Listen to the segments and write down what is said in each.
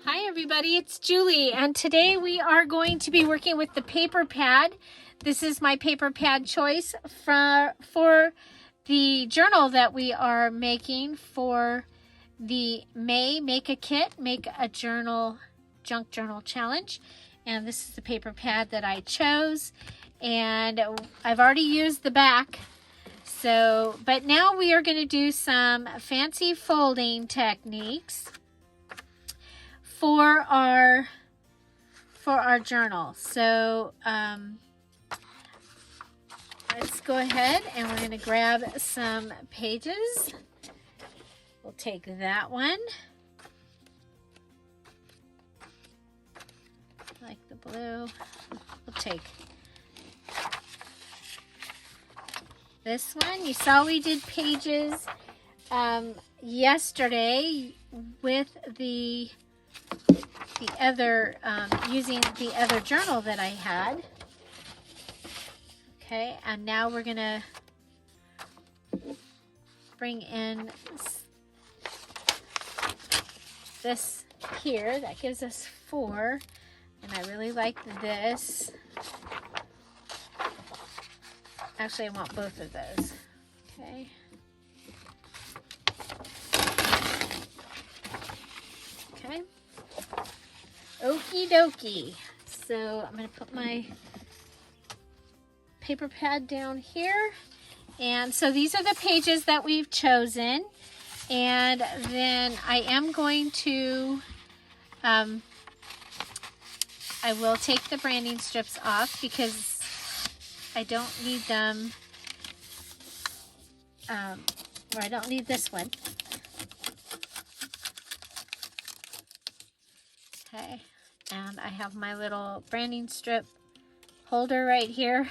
Hi everybody, it's Julie, and today we are going to be working with the paper pad. This is my paper pad choice for the journal that we are making for the May Make a Kit, Make a Journal, Junk Journal Challenge. And this is the paper pad that I chose, and I've already used the back. But now we are going to do some fancy folding techniques for our journal. So let's go ahead and we're going to grab some pages. We'll take that one. I like the blue. We'll take this one. You saw we did pages yesterday with the other, using the other journal that I had. Okay, and now we're gonna bring in this here. That gives us 4, and I really like this. Actually, I want both of those. Okay. Okay. Okie dokie. So I'm going to put my paper pad down here. And so these are the pages that we've chosen. And then I am going to, I will take the branding strips off because I don't need them, or I don't need this one. Okay, and I have my little branding strip holder right here,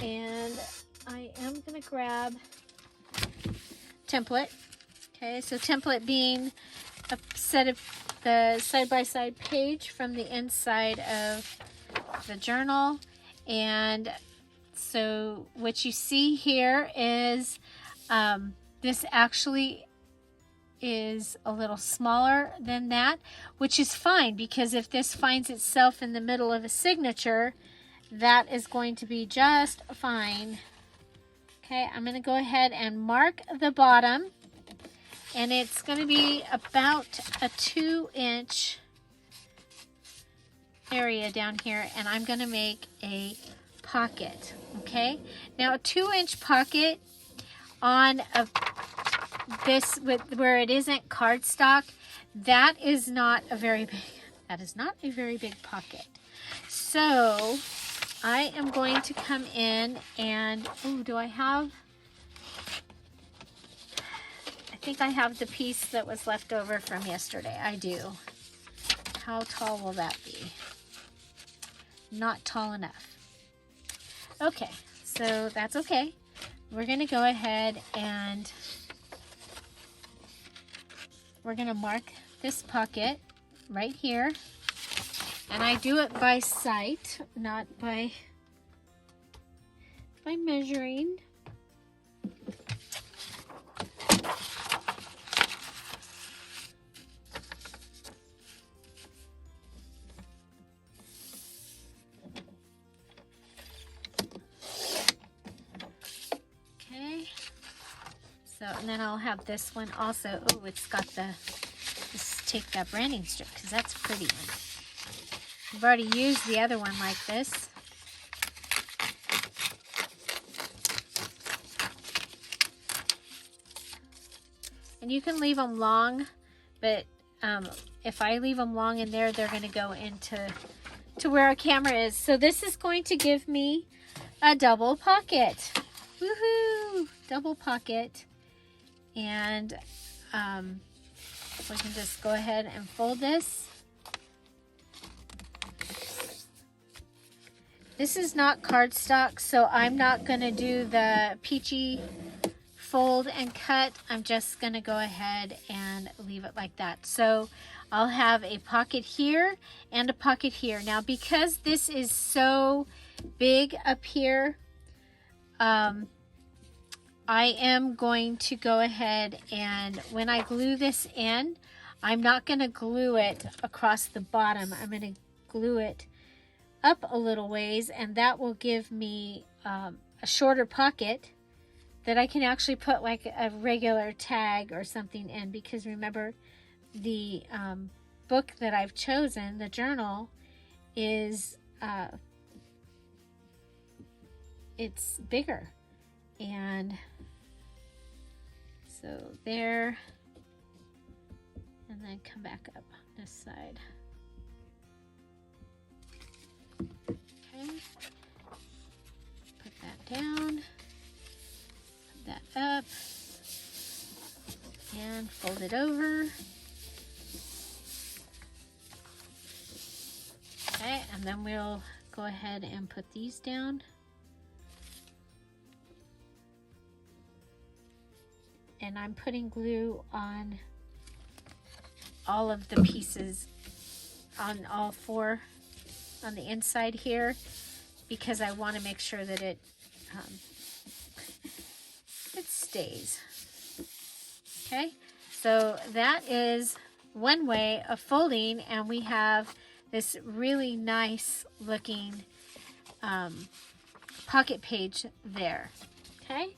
and I am going to grab template. Okay, so template being a set of the side-by-side page from the inside of the journal. And so what you see here is this actually is a little smaller than that, which is fine, because if this finds itself in the middle of a signature, that is going to be just fine. Okay, I'm going to go ahead and mark the bottom, and it's going to be about a 2-inch area down here, and I'm going to make a pocket. Okay, now a 2-inch pocket on this where it isn't cardstock, that is not a very big pocket. So I am going to come in and, I think I have the piece that was left over from yesterday. I do. How tall will that be? Not tall enough. Okay, so that's okay. We're going to go ahead and we're going to mark this pocket right here. And I do it by sight, not by measuring. So, and then I'll have this one also. Oh, it's got let's take that branding strip because that's a pretty one. I've already used the other one like this. And you can leave them long, but if I leave them long in there, they're going to go into where a camera is. So this is going to give me a double pocket. Woohoo! Double pocket. And we can just go ahead and fold this. This is not cardstock, so I'm not going to do the peachy fold and cut. I'm just going to go ahead and leave it like that. So I'll have a pocket here and a pocket here. Now, because this is so big up here, I am going to go ahead and when I glue this in, I'm not going to glue it across the bottom. I'm going to glue it up a little ways, and that will give me a shorter pocket that I can actually put like a regular tag or something in, because remember, the book that I've chosen, the journal, is it's bigger. And so there, and then come back up on this side. Okay, put that down, put that up, and fold it over. Okay, and then we'll go ahead and put these down. And I'm putting glue on all of the pieces, on all four on the inside here, because I want to make sure that it stays. Okay, so that is one way of folding, and we have this really nice looking pocket page there. Okay,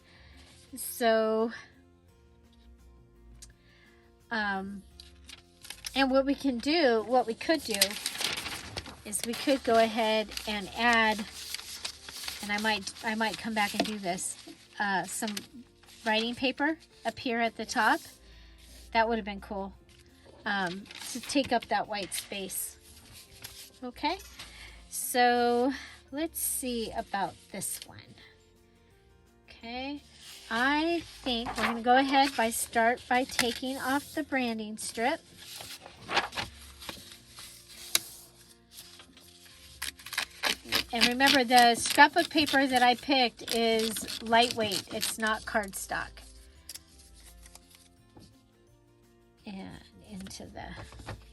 so and what we could do is we could go ahead and add, and I might come back and do this, some writing paper up here at the top. That would have been cool, to take up that white space. Okay, so let's see about this one. Okay, I think we're going to go ahead start by taking off the branding strip. And remember, the scrapbook paper that I picked is lightweight. It's not cardstock. And into the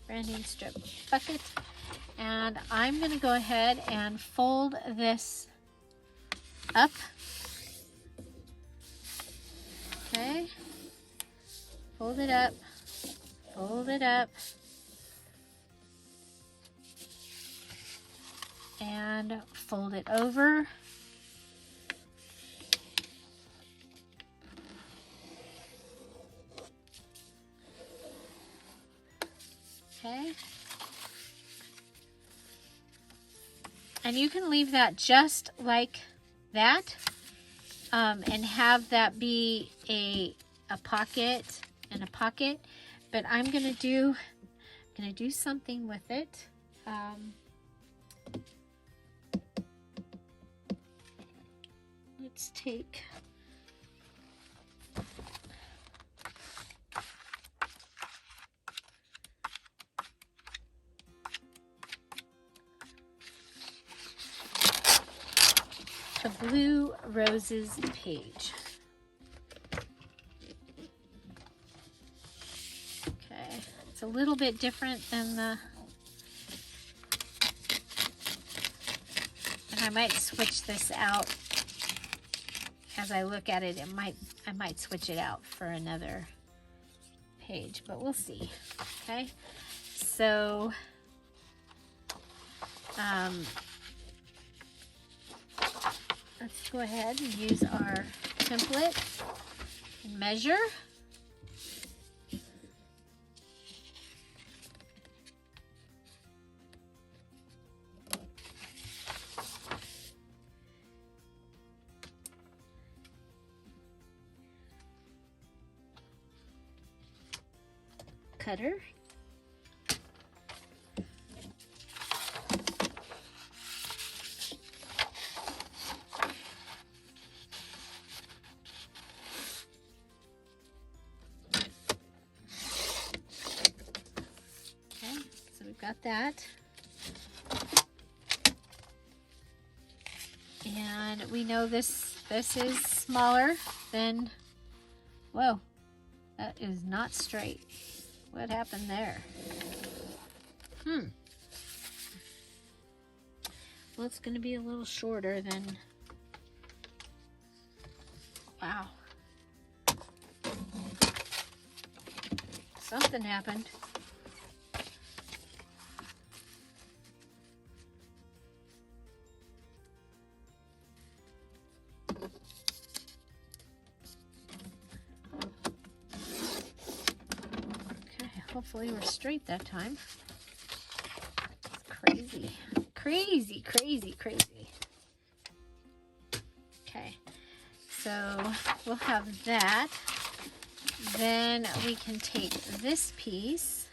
branding strip bucket. And I'm going to go ahead and fold this up. Okay. Fold it up. Fold it up. And fold it over. Okay. And you can leave that just like that, and have that be a pocket and a pocket. But I'm gonna do something with it. Let's take the Blue Roses page. Okay, it's a little bit different than the, and I might switch this out as I look at it. I might switch it out for another page, but we'll see. Okay, so let's go ahead and use our template and measure. Cutter. Okay, so we've got that. And we know this is smaller than, whoa, that is not straight. What happened there? Well, it's going to be a little shorter than, wow. Something happened. Hopefully we're straight that time. It's crazy. Crazy, crazy, crazy. Okay, so we'll have that. Then we can take this piece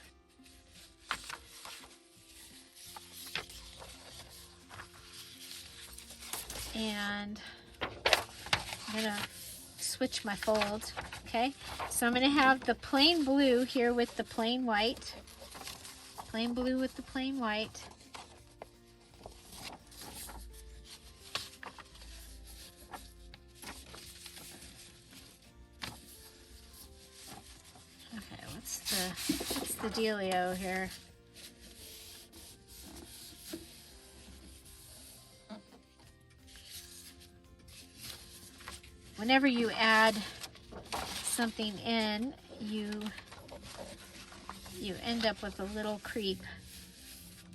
and I'm gonna switch my folds. Okay, so I'm gonna have the plain blue here with the plain white. Plain blue with the plain white. Okay, what's the dealio here? Whenever you add something in, you end up with a little creep.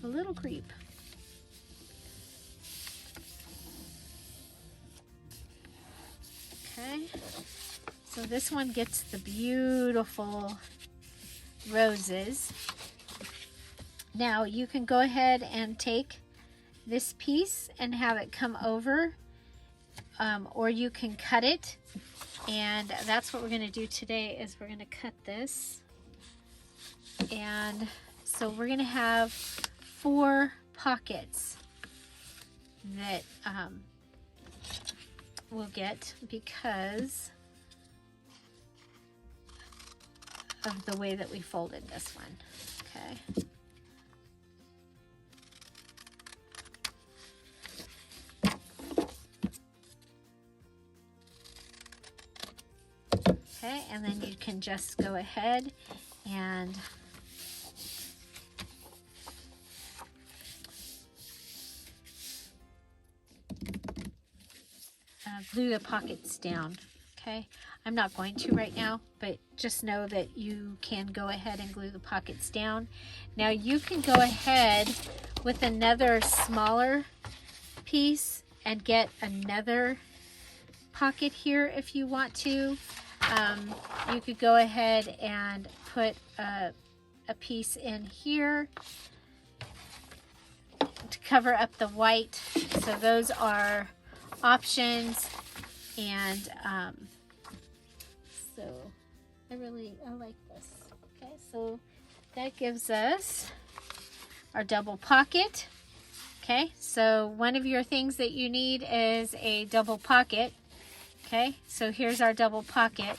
A little creep. Okay. So this one gets the beautiful roses. Now you can go ahead and take this piece and have it come over, or you can cut it, and that's what we're going to do today. Is we're going to cut this, and so we're going to have 4 pockets that we'll get because of the way that we folded this one. Okay. Okay, and then you can just go ahead and glue the pockets down. Okay, I'm not going to right now, but just know that you can go ahead and glue the pockets down. Now you can go ahead with another smaller piece and get another pocket here if you want to. You could go ahead and put a piece in here to cover up the white. So those are options, and so I like this. Okay, so that gives us our double pocket. Okay, so one of your things that you need is a double pocket. Okay, so here's our double pocket,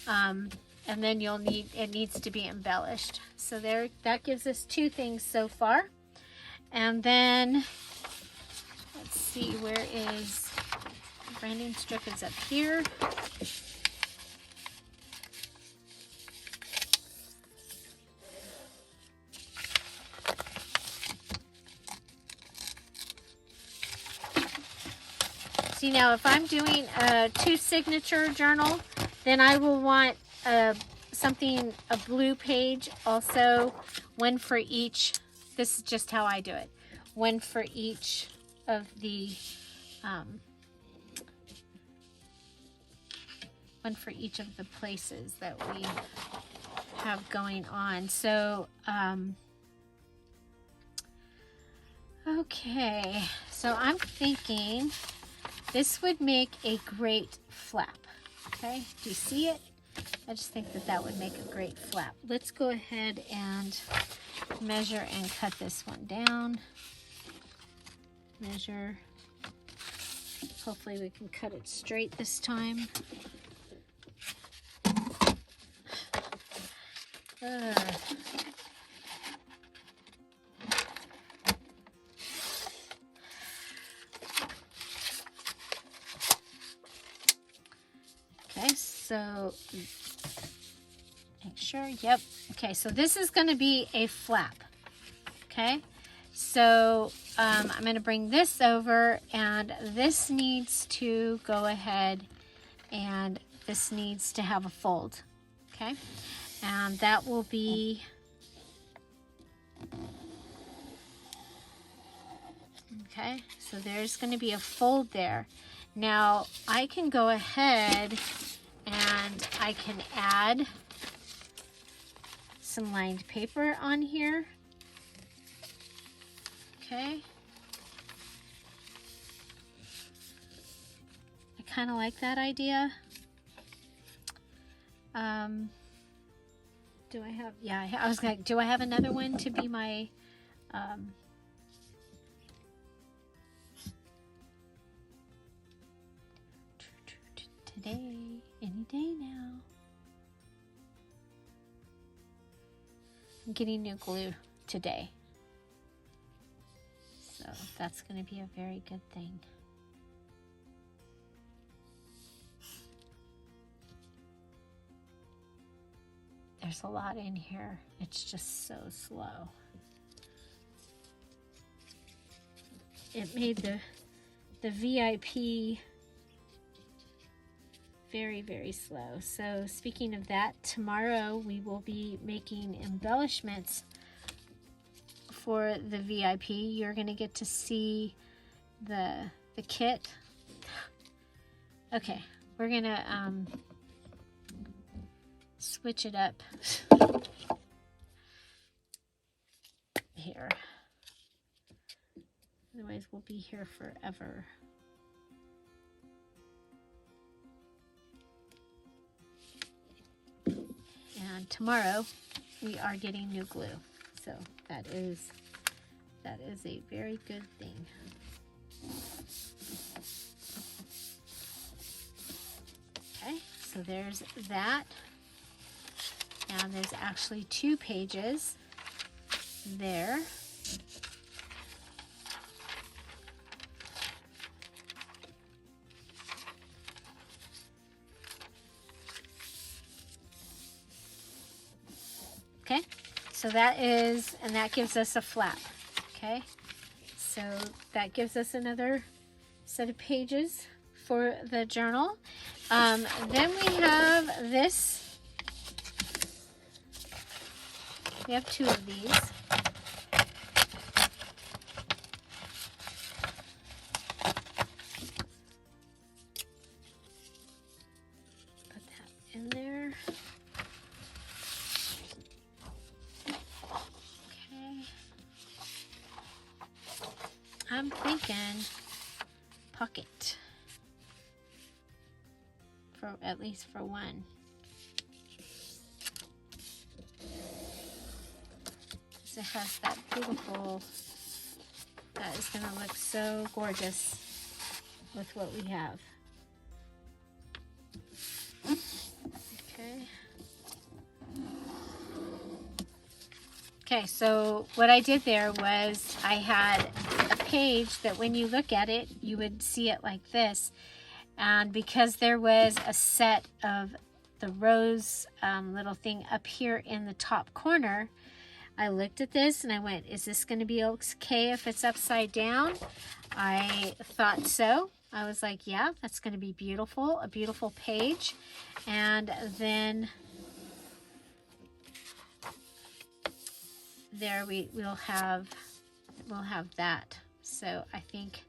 and then it needs to be embellished. So there, that gives us 2 things so far. And then let's see, where is the branding strip? Is up here. See, now if I'm doing a 2 signature journal, then I will want a blue page also, one for each. This is just how I do it. One for each of the places that we have going on. So okay, so I'm thinking this would make a great flap. Okay, do you see it? I just think that would make a great flap. Let's go ahead and measure and cut this one down. Measure. Hopefully we can cut it straight this time. Okay, so make sure, yep. Okay, so this is going to be a flap. Okay, so I'm going to bring this over, and this needs to go ahead, and this needs to have a fold. Okay, and that will be, okay, so there's going to be a fold there. Now I can go ahead and I can add some lined paper on here. Okay. I kind of like that idea. Do I have, yeah, I was like, do I have another one to be my, today, any day now. I'm getting new glue today. So that's going to be a very good thing. There's a lot in here. It's just so slow. It made the VIP very, very slow. So speaking of that, tomorrow we will be making embellishments for the VIP. You're going to get to see the kit. Okay, we're going to switch it up here. Otherwise we'll be here forever. And tomorrow we are getting new glue. So that is a very good thing. Okay, so there's that. And there's actually 2 pages there. Okay, so that is, and that gives us a flap. Okay, so that gives us another set of pages for the journal. Then we have this. We have 2 of these. Put that in there. Okay. I'm thinking pocket. For at least for one. It has that beautiful, that is going to look so gorgeous with what we have. Okay. Okay, so what I did there was I had a page that when you look at it, you would see it like this. And because there was a set of the rose little thing up here in the top corner, I looked at this and I went, is this going to be okay if it's upside down? I thought so. I was like, yeah, that's going to be beautiful, a beautiful page. And then there we'll have that. So I think,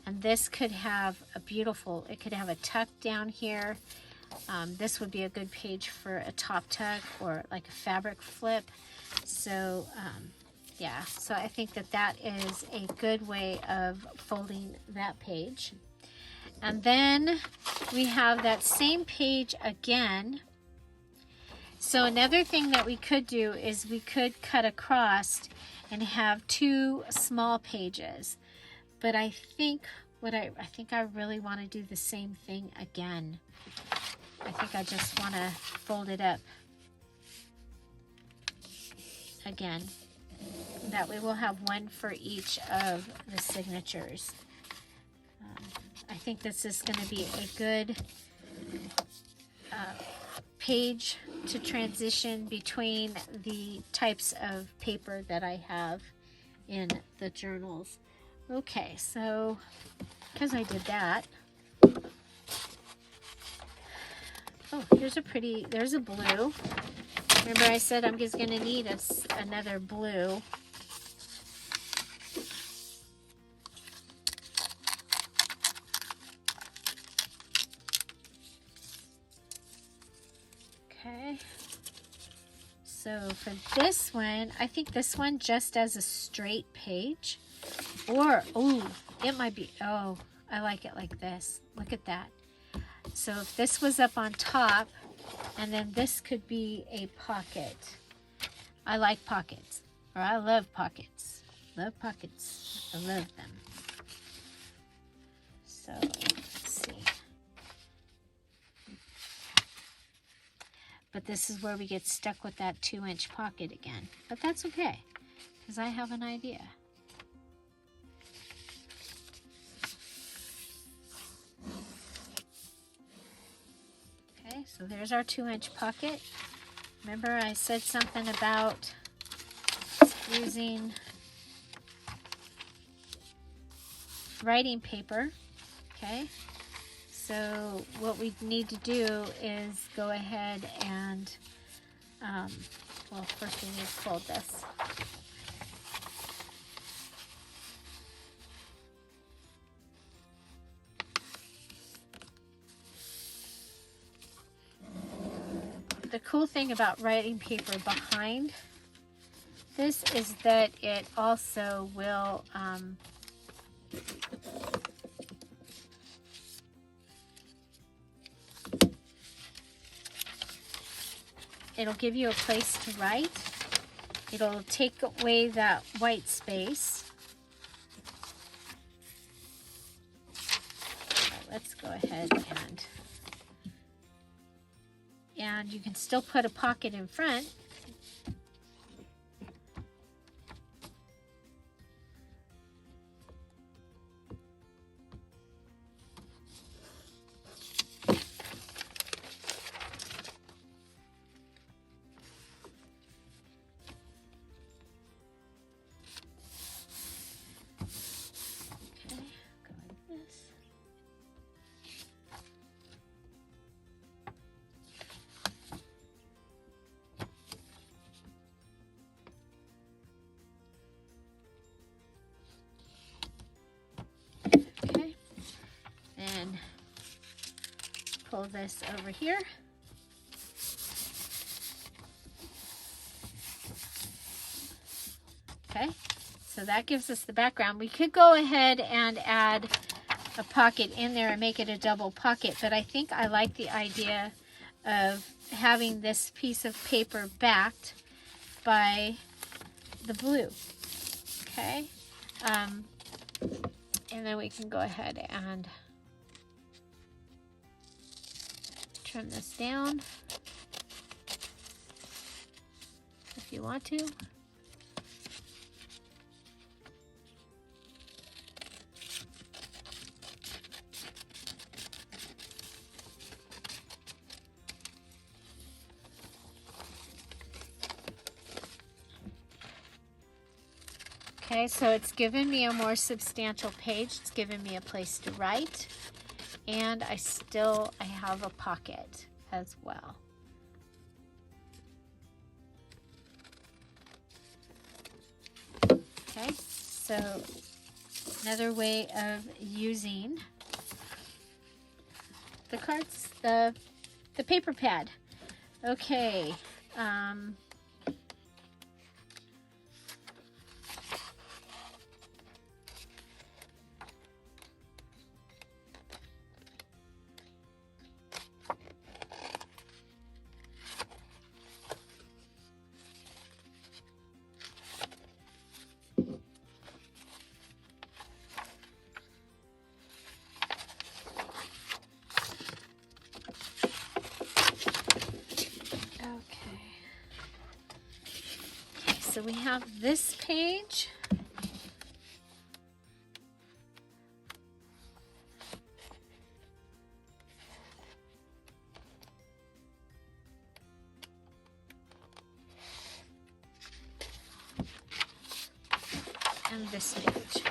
and this could have a beautiful, it could have a tuck down here. This would be a good page for a top tuck or like a fabric flip. So yeah, so I think that is a good way of folding that page. And then we have that same page again. So another thing that we could do is we could cut across and have 2 small pages. But I think I think I really want to do the same thing again. I think I just want to fold it up again. That way we'll have one for each of the signatures. I think this is going to be a good page to transition between the types of paper that I have in the journals. Okay, so because I did that, oh, there's a blue. Remember I said I'm just going to need another blue. Okay, So for this one, I think this one just as a straight page. Or, oh, it might be, oh, I like it like this. Look at that. So if this was up on top, and then this could be a pocket. I like pockets, or I love pockets. Love pockets. I love them. So let's see. But this is where we get stuck with that 2-inch pocket again. But that's okay, because I have an idea. Okay, so there's our 2-inch pocket. Remember I said something about using writing paper. Okay, so what we need to do is go ahead and, well, first we need to fold this. The cool thing about writing paper behind this is that it also will it'll give you a place to write. It'll take away that white space. Right, let's go ahead and you can still put a pocket in front. Pull this over here. Okay, so that gives us the background. We could go ahead and add a pocket in there and make it a double pocket, but I think I like the idea of having this piece of paper backed by the blue. Okay, and then we can go ahead and trim this down if you want to. Okay, so it's given me a more substantial page. It's given me a place to write. And I have a pocket as well. Okay, so another way of using the cards, the paper pad. Okay, so we have this page. And this page.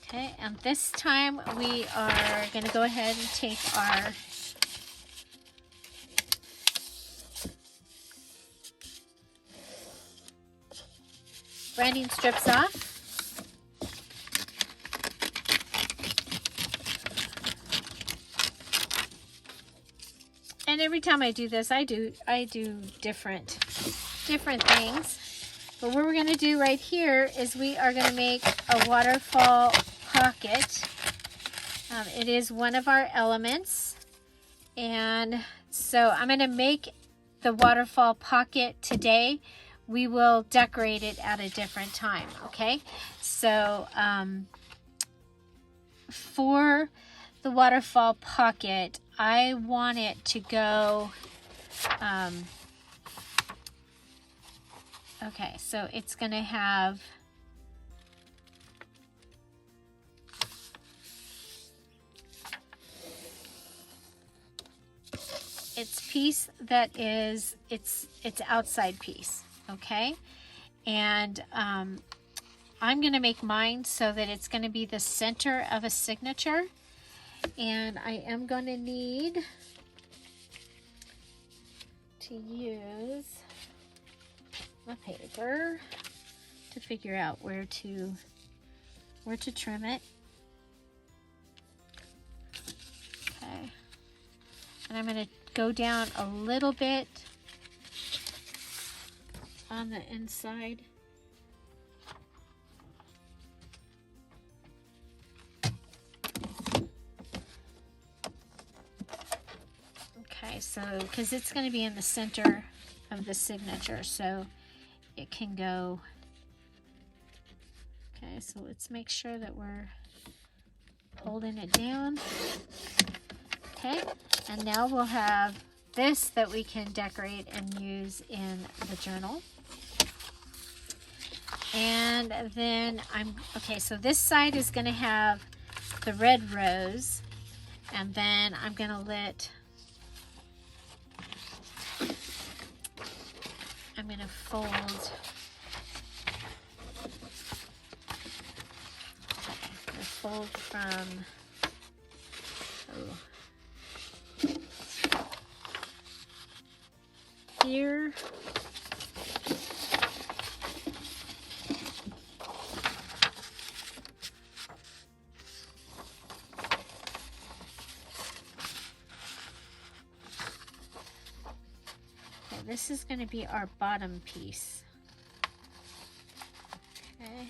Okay, and this time we are going to go ahead and take our branding strips off. And every time I do this, I do different things. But what we're going to do right here is we are going to make a waterfall pocket. It is one of our elements. And so I'm going to make the waterfall pocket today. We will decorate it at a different time, okay? So for the waterfall pocket, I want it to go, okay, so it's going to have its piece that is its outside piece, okay? And I'm going to make mine so that it's going to be the center of a signature. And I am going to need to use my paper to figure out where to trim it. Okay. And I'm going to go down a little bit on the inside. Okay, so because it's going to be in the center of the signature, so it can go. Okay, so let's make sure that we're holding it down. Okay, and now we'll have this that we can decorate and use in the journal. And then okay, so this side is going to have the red rose, and then I'm going to fold from here. Okay, this is going to be our bottom piece. Okay.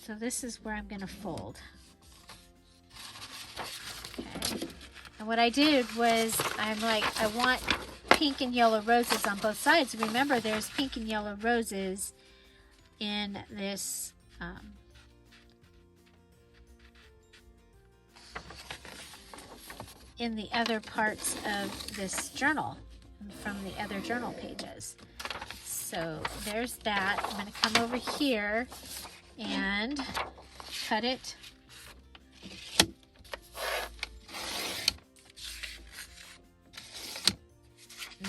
So this is where I'm going to fold. Okay. And what I did was I'm like, I want pink and yellow roses on both sides. Remember, there's pink and yellow roses in this in the other parts of this journal, from the other journal pages. So there's that. I'm going to come over here and cut it.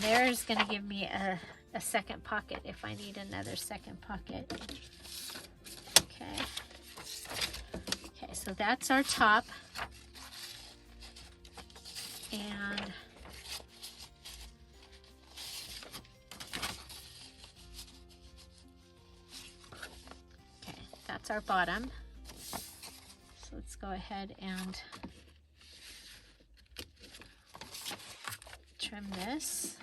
There's going to give me a second pocket if I need another second pocket. Okay. Okay, so that's our top. And okay, that's our bottom. So let's go ahead and trim this.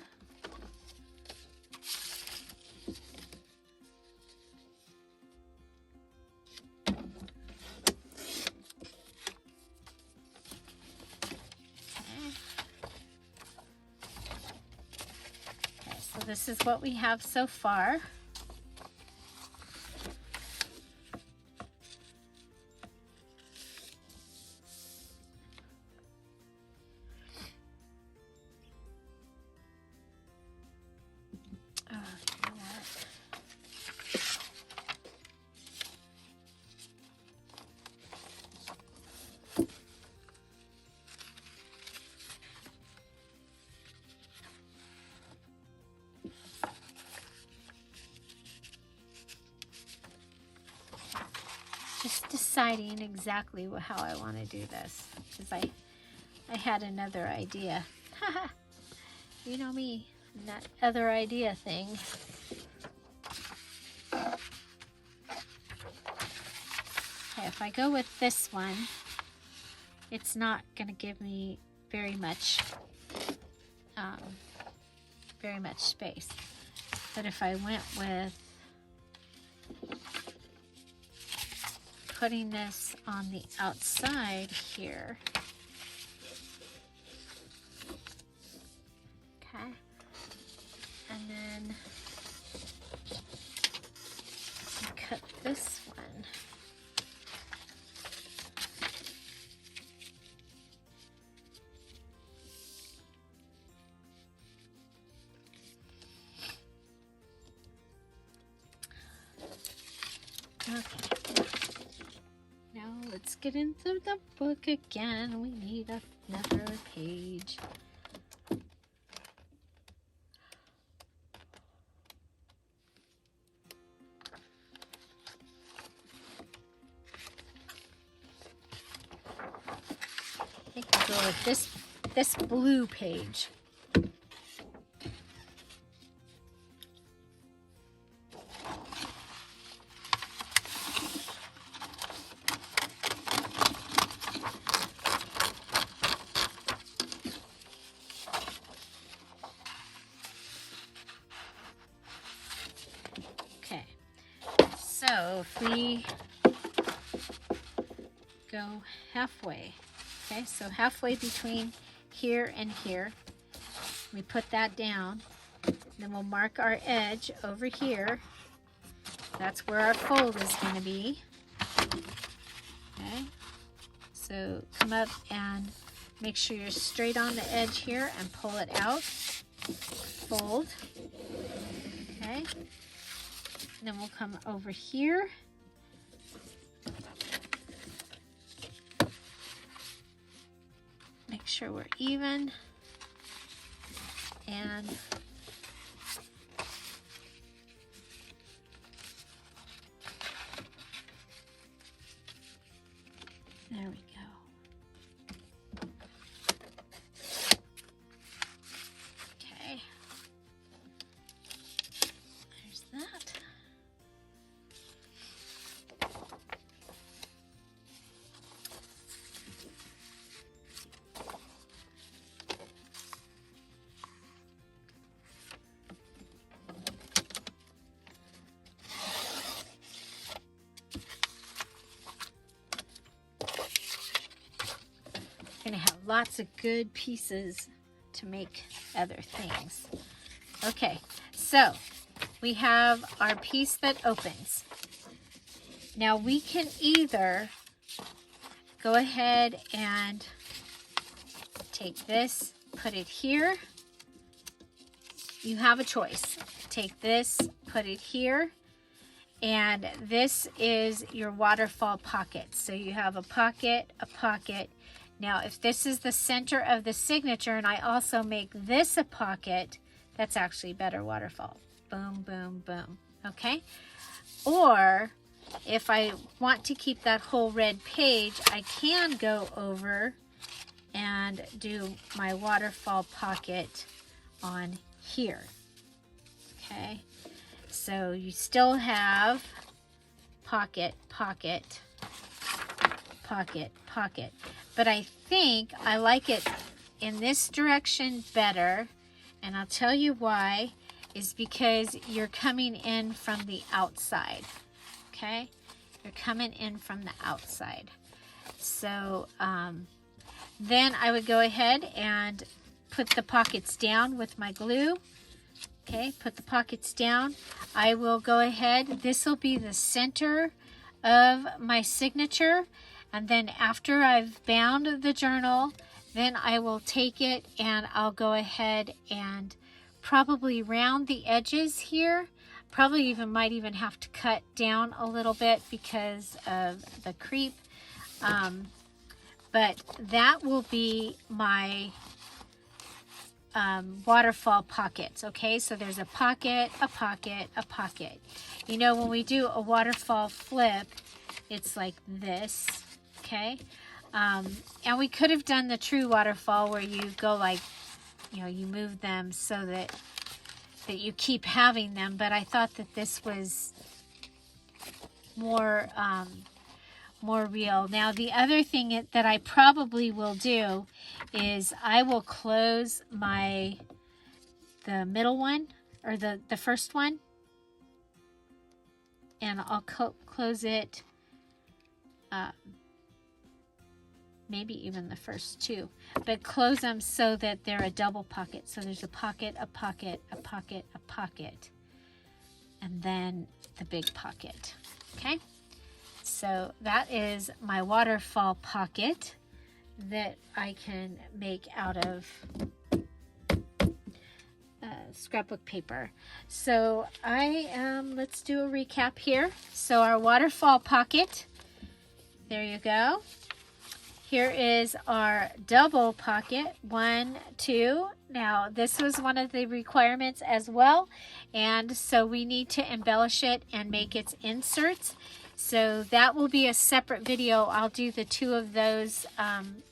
This is what we have so far. Just deciding exactly how I want to do this, because I had another idea. You know me, that other idea thing. Okay, if I go with this one, it's not going to give me very much space. But if I went with putting this on the outside here, okay, and then cut this one. Okay. Now let's get into the book again. We need another page. I think I'll go with this blue page. So if we go halfway, okay, so halfway between here and here, we put that down, then we'll mark our edge over here. That's where our fold is going to be. Okay, so come up and make sure you're straight on the edge here and pull it out. Fold. Okay. And then we'll come over here. Make sure we're even. And there we go. Okay. There's that. Gonna have lots of good pieces to make other things. Okay, so we have our piece that opens. Now we can either go ahead and take this, put it here. You have a choice. Take this, put it here, and this is your waterfall pocket. So you have a pocket, a pocket. Now, if this is the center of the signature and I also make this a pocket, that's actually better waterfall. Boom, boom, boom. Okay? Or if I want to keep that whole red page, I can go over and do my waterfall pocket on here. Okay? So you still have pocket, pocket, pocket, pocket. But I think I like it in this direction better, and I'll tell you why, is because you're coming in from the outside, okay? You're coming in from the outside. So then I would go ahead and put the pockets down with my glue. Okay, put the pockets down. I will go ahead, this will be the center of my signature. And then after I've bound the journal, then I will take it and I'll go ahead and probably round the edges here. Probably might even have to cut down a little bit because of the creep. But that will be my waterfall pockets. Okay, so there's a pocket, a pocket, a pocket. You know, when we do a waterfall flip, it's like this. Okay, and we could have done the true waterfall where you go like, you know, you move them so that you keep having them, but I thought that this was more more real. Now the other thing that I probably will do is I will close the middle one, or the first one, and I'll close it, maybe even the first two, but close them so that they're a double pocket. So there's a pocket, a pocket, a pocket, a pocket, and then the big pocket. Okay, so that is my waterfall pocket that I can make out of scrapbook paper. So let's do a recap here. So our waterfall pocket, there you go. Here is our double pocket, 1, 2. Now this was one of the requirements as well, and so we need to embellish it and make its inserts. So that will be a separate video. I'll do the two of those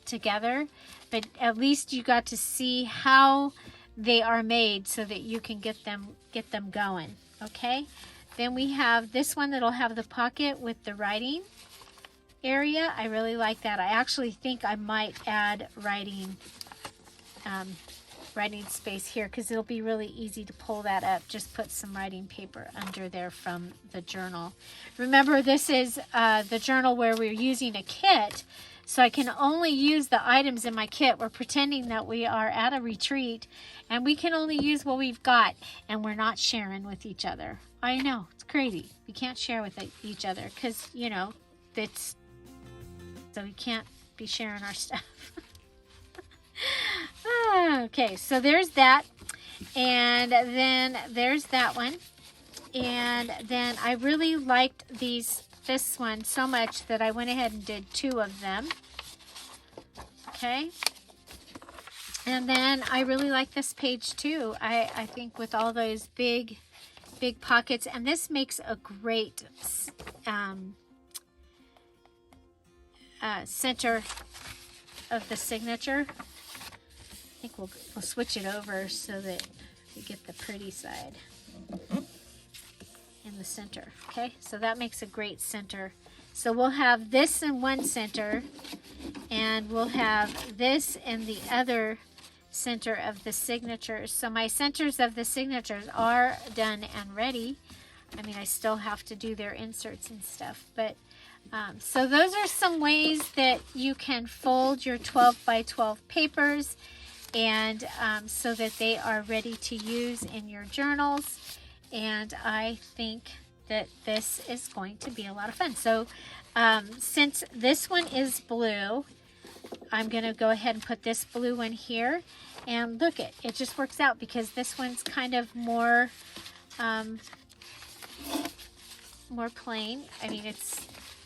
together, but at least you got to see how they are made so that you can get them going. Okay, then we have this one that'll have the pocket with the writing area. I really like that. I actually think I might add writing space here, because it'll be really easy to pull that up. Just put some writing paper under there from the journal. Remember, this is the journal where we're using a kit, so I can only use the items in my kit. We're pretending that we are at a retreat, and we can only use what we've got, and we're not sharing with each other. I know, it's crazy. We can't share with each other because, you know, so we can't be sharing our stuff. Okay, so there's that, and then there's that one, and then I really liked this one so much that I went ahead and did 2 of them. Okay, and then I really like this page too. I think with all those big pockets, and this makes a great center of the signature. I think we'll switch it over so that we get the pretty side in the center. Okay, so that makes a great center. So we'll have this in one center, and we'll have this in the other center of the signatures. So my centers of the signatures are done and ready. I mean, I still have to do their inserts and stuff, but so those are some ways that you can fold your 12 by 12 papers, and so that they are ready to use in your journals. And I think that this is going to be a lot of fun. So since this one is blue, I'm going to go ahead and put this blue one here. And look, it just works out because this one's kind of more plain. I mean,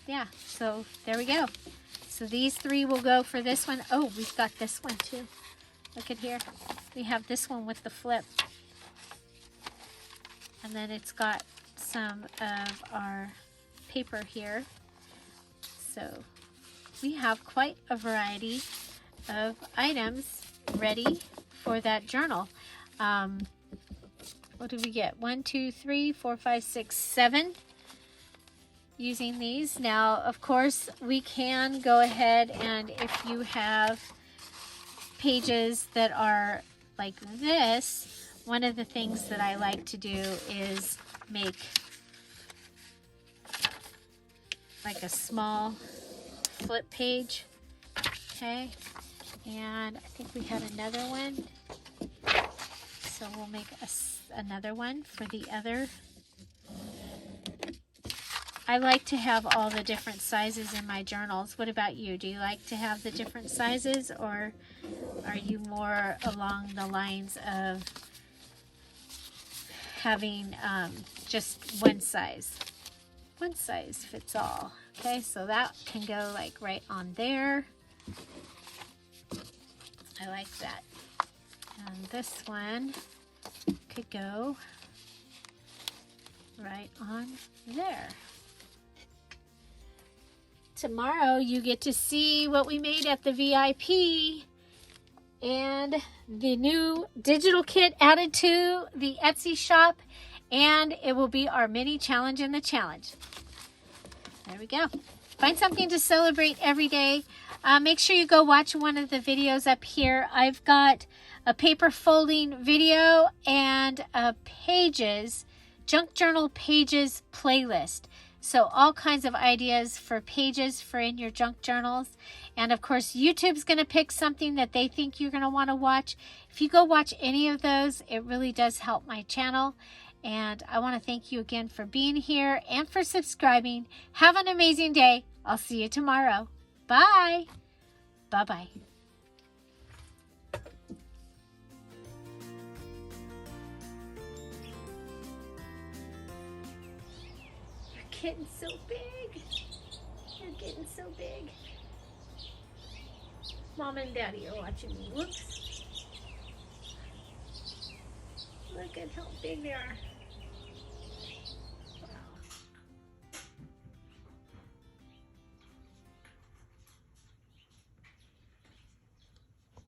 yeah, so there we go. So these 3 will go for this one. Oh, we've got this one too. Look at here. We have this one with the flip. And then it's got some of our paper here. So we have quite a variety of items ready for that journal. What did we get? 1, 2, 3, 4, 5, 6, 7 using these. Now, of course, we can go ahead, and if you have pages that are like this, one of the things that I like to do is make like a small flip page. Okay, and I think we had another one, so we'll make another one for the other. I like to have all the different sizes in my journals. What about you? Do you like to have the different sizes, or are you more along the lines of having just one size? One size fits all. Okay, so that can go like right on there. I like that. And this one could go right on there. Tomorrow you get to see what we made at the VIP and the new digital kit added to the Etsy shop, and it will be our mini challenge in the challenge. There we go. Find something to celebrate every day. Make sure you go watch one of the videos up here. I've got a paper folding video and a pages, junk journal pages playlist. So all kinds of ideas for pages for in your junk journals. And of course, YouTube's going to pick something that they think you're going to want to watch. If you go watch any of those, it really does help my channel. And I want to thank you again for being here and for subscribing. Have an amazing day. I'll see you tomorrow. Bye. Bye-bye. You're getting so big. You're getting so big. Mom and Daddy are watching me. Whoops. Look at how big they are.